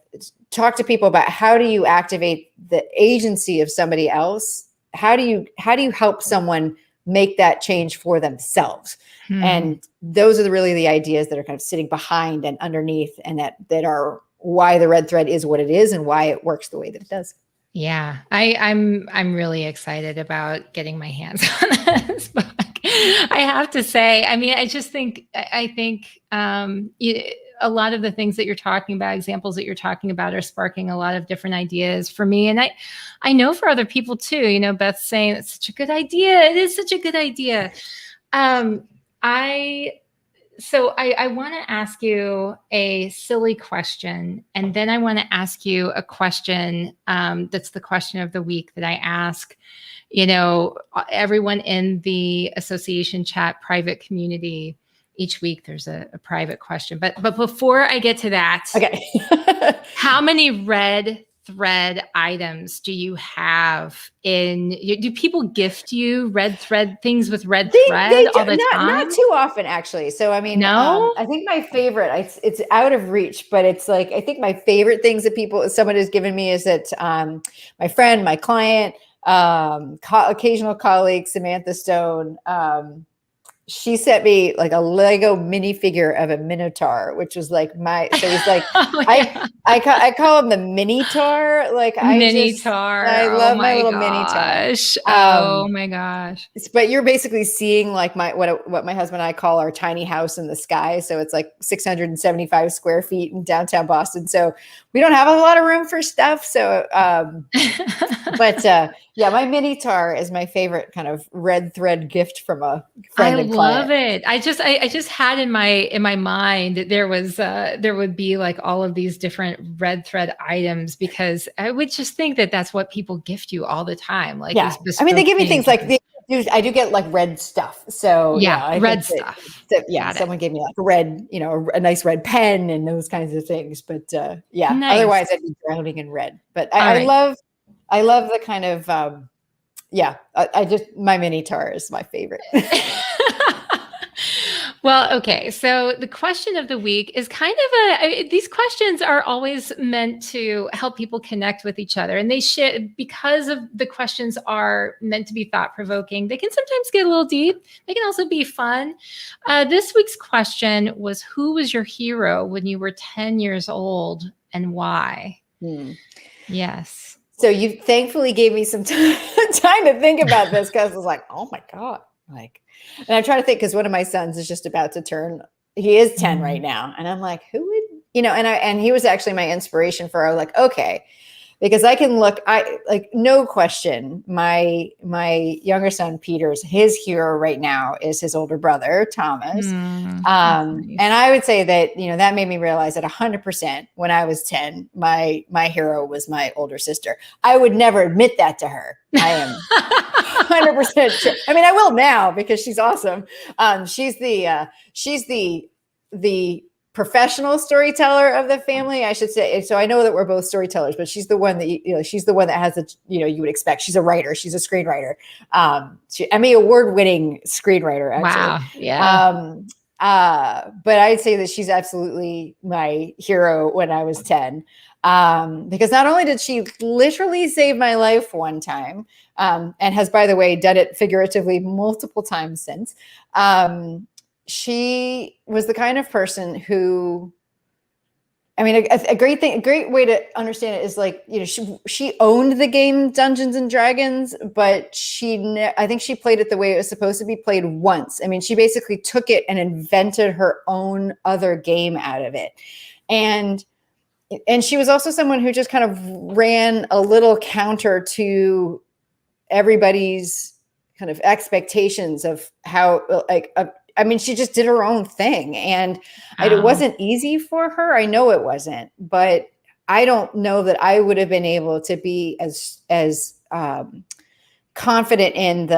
talk to people about how do you activate the agency of somebody else? How do you help someone make that change for themselves? And those are really the ideas that are kind of sitting behind and underneath, and that are why the red thread is what it is and why it works the way that it does. Yeah, I'm really excited about getting my hands on this book. I have to say, I mean, I think a lot of the things that you're talking about, examples that you're talking about, are sparking a lot of different ideas for me. And I know for other people too. Beth's saying it's such a good idea. It is such a good idea. So I want to ask you a silly question, and then I want to ask you a question that's the question of the week that I ask, everyone in the association chat private community. Each week there's a private question. But before I get to that, okay. How many red thread items do you have do people gift you red thread things with red thread all the time? Not too often, actually. So, I mean, no, I think my favorite, it's out of reach, but it's like, I think my favorite things that someone has given me is that my friend, my client, occasional colleague, Samantha Stone, she sent me like a Lego minifigure of a Minotaur, which was like so it's like, I call him the Minotaur. Like I love my little Minotaur. Oh my gosh. But you're basically seeing like what my husband and I call our tiny house in the sky. So it's like 675 square feet in downtown Boston. So we don't have a lot of room for stuff. So, but yeah, my Minotaur is my favorite kind of red thread gift from a friend and client. I love it. I just had in my mind that there would be like all of these different red thread items, because I would just think that that's what people gift you all the time. Like, yeah, I mean, they give me things like I do get like red stuff. So yeah, red stuff. Someone gave me like a red, a nice red pen and those kinds of things. But nice. Otherwise I'd be drowning in red. But I love the kind of yeah, I just, my Minotaur is my favorite. Well, okay. So the question of the week is kind of these questions are always meant to help people connect with each other. And they should, because of the questions are meant to be thought provoking, they can sometimes get a little deep. They can also be fun. This week's question was, who was your hero when you were 10 years old and why? Yes. So you thankfully gave me some time to think about this, because I was like, oh my God. Like, and I'm trying to think, because one of my sons is just about to turn, he is 10 right now. And I'm like, who would, and he was actually my inspiration for, I was like, okay, because I can look, no question, my younger son, Peter's, his hero right now is his older brother, Thomas. Nice. And I would say that, that made me realize that 100% when I was 10, my hero was my older sister. I would never admit that to her. I am 100% sure. I mean, I will now, because she's awesome. She's the professional storyteller of the family, I should say. So I know that we're both storytellers, but she's the one that, she's the one that has you would expect. She's a writer. She's a screenwriter. Emmy award-winning screenwriter, actually. Wow. Yeah. But I'd say that she's absolutely my hero when I was 10. Because not only did she literally save my life one time, and has, by the way, done it figuratively multiple times since, she was the kind of person who, I mean, a great way to understand it is like, she owned the game Dungeons and Dragons, but I think she played it the way it was supposed to be played once. I mean, she basically took it and invented her own other game out of it. And she was also someone who just kind of ran a little counter to everybody's kind of expectations of how, she just did her own thing, and it wasn't easy for her. I know it wasn't, but I don't know that I would have been able to be as confident in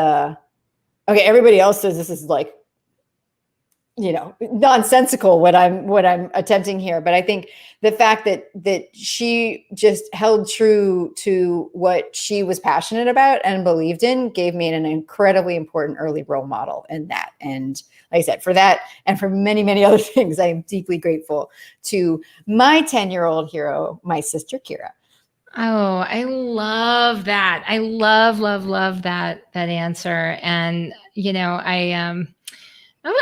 everybody else says this is like, nonsensical what I'm attempting here. But I think the fact that she just held true to what she was passionate about and believed in gave me an incredibly important early role model in that. And like I said, for that and for many, many other things, I am deeply grateful to my 10-year-old hero, my sister, Kira. Oh, I love that. I love that answer. And,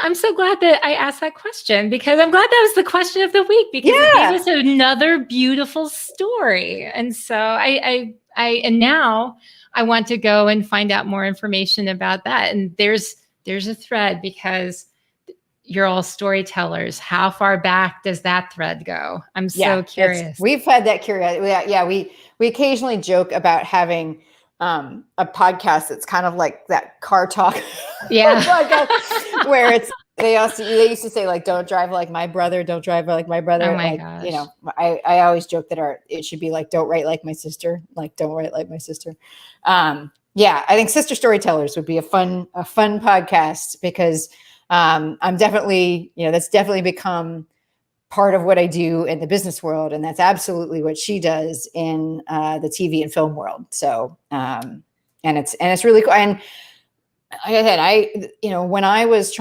I'm so glad that I asked that question, because I'm glad that was the question of the week, because it gave us another beautiful story. And so and now I want to go and find out more information about that. And there's a thread, because you're all storytellers. How far back does that thread go? I'm so curious. We've had that curiosity. Yeah. We occasionally joke about having a podcast that's kind of like that car talk. Podcast, where they used to say, like, don't drive like my brother, don't drive like my brother. Oh my gosh. I always joke that it should be like, don't write like my sister, like, don't write like my sister. I think sister storytellers would be a fun podcast, because I'm definitely, that's definitely become part of what I do in the business world. And that's absolutely what she does in the TV and film world. So, and it's really cool. And like I said, when I was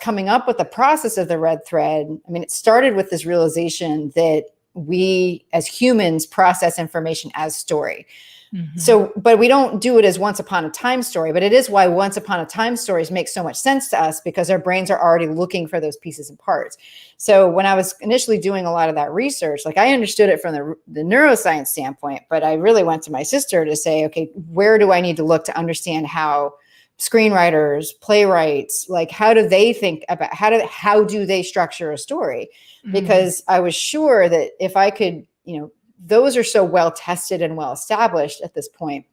coming up with the process of the red thread, I mean, it started with this realization that we as humans process information as story. Mm-hmm. So, but we don't do it as once upon a time story, but it is why once upon a time stories make so much sense to us, because our brains are already looking for those pieces and parts. So when I was initially doing a lot of that research, like, I understood it from the neuroscience standpoint, but I really went to my sister to say, okay, where do I need to look to understand how screenwriters, playwrights, like, how do they think about, how do they structure a story? Mm-hmm. Because I was sure that if I could, those are so well tested and well established at this point,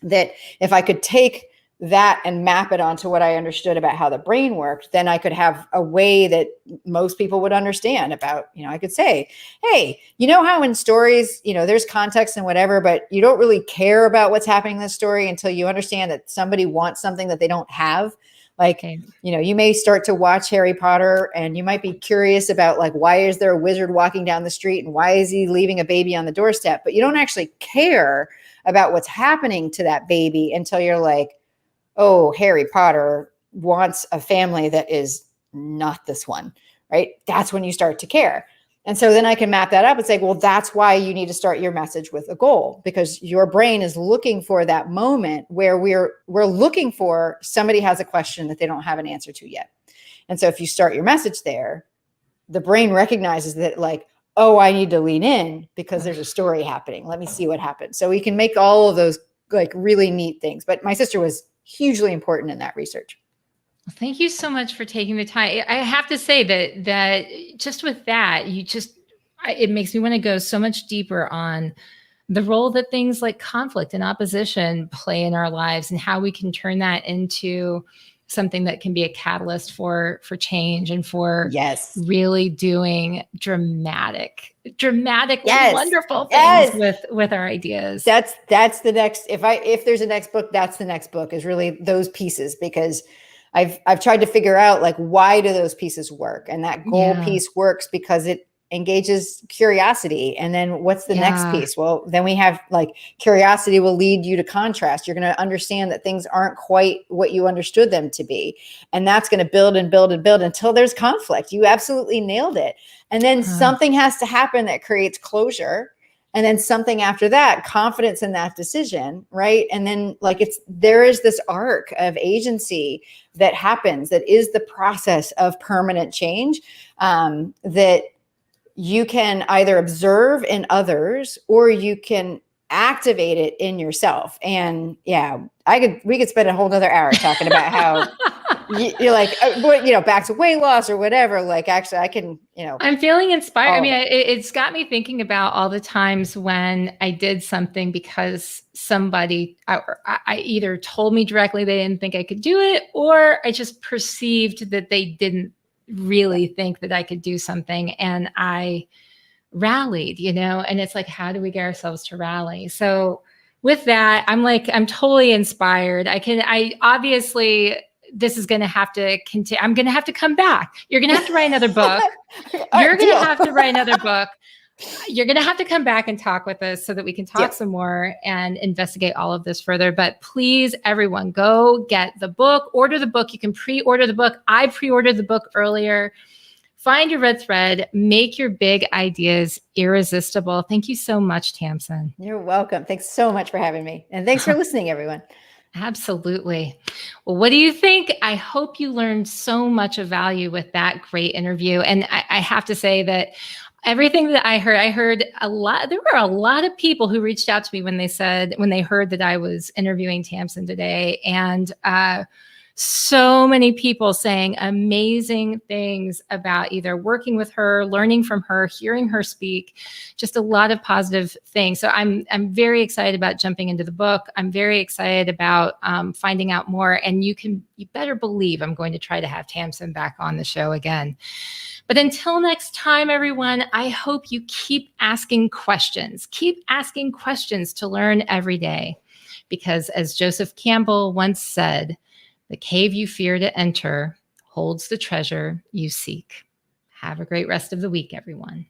that if I could take that and map it onto what I understood about how the brain worked, then I could have a way that most people would understand about, I could say, hey, how in stories, there's context and whatever, but you don't really care about what's happening in the story until you understand that somebody wants something that they don't have. Like, okay. You may start to watch Harry Potter and you might be curious about, like, why is there a wizard walking down the street and why is he leaving a baby on the doorstep? But you don't actually care about what's happening to that baby until you're like, oh, Harry Potter wants a family that is not this one, right? That's when you start to care. And so then I can map that up and say, well, that's why you need to start your message with a goal, because your brain is looking for that moment where we're looking for somebody has a question that they don't have an answer to yet. And so if you start your message there, the brain recognizes that, like, oh, I need to lean in because there's a story happening. Let me see what happens. So we can make all of those like really neat things. But my sister was hugely important in that research. Well, thank you so much for taking the time. I have to say that just with that, it makes me want to go so much deeper on the role that things like conflict and opposition play in our lives and how we can turn that into something that can be a catalyst for change and for Yes. really doing dramatic, Yes. wonderful Yes. things with our ideas. That's the next, if there's a next book, that's the next book, is really those pieces, because I've tried to figure out, like, why do those pieces work? And that goal piece works because it engages curiosity. And then what's the next piece? Well, then we have, like, curiosity will lead you to contrast. You're going to understand that things aren't quite what you understood them to be. And that's going to build and build and build until there's conflict. You absolutely nailed it. And then something has to happen that creates closure. And then something after that, confidence in that decision, right? And then, like, there is this arc of agency that happens, that is the process of permanent change, that you can either observe in others or you can activate it in yourself. And we could spend a whole nother hour talking about how you're like, back to weight loss or whatever. Like, actually, I can, I'm feeling inspired. I mean, it's got me thinking about all the times when I did something because somebody I either told me directly they didn't think I could do it, or I just perceived that they didn't really think that I could do something. And I rallied, and it's like, how do we get ourselves to rally? So with that, I'm totally inspired. I obviously, this is going to have to continue. I'm going to have to come back. You're going to have to write another book. You're going to have to write another book. You're going to have to come back and talk with us so that we can talk some more and investigate all of this further. But please, everyone, go get the book, order the book. You can pre-order the book. I pre-ordered the book earlier. Find your red thread, make your big ideas irresistible. Thank you so much, Tamsen. You're welcome. Thanks so much for having me. And thanks for listening, everyone. Absolutely. Well, what do you think? I hope you learned so much of value with that great interview. And I have to say that everything that I heard a lot. There were a lot of people who reached out to me when they heard that I was interviewing Tamsen today. And so many people saying amazing things about either working with her, learning from her, hearing her speak, just a lot of positive things. So I'm very excited about jumping into the book. I'm very excited about finding out more. And you better believe I'm going to try to have Tamsen back on the show again. But until next time, everyone, I hope you keep asking questions. Keep asking questions to learn every day. Because as Joseph Campbell once said, the cave you fear to enter holds the treasure you seek. Have a great rest of the week, everyone.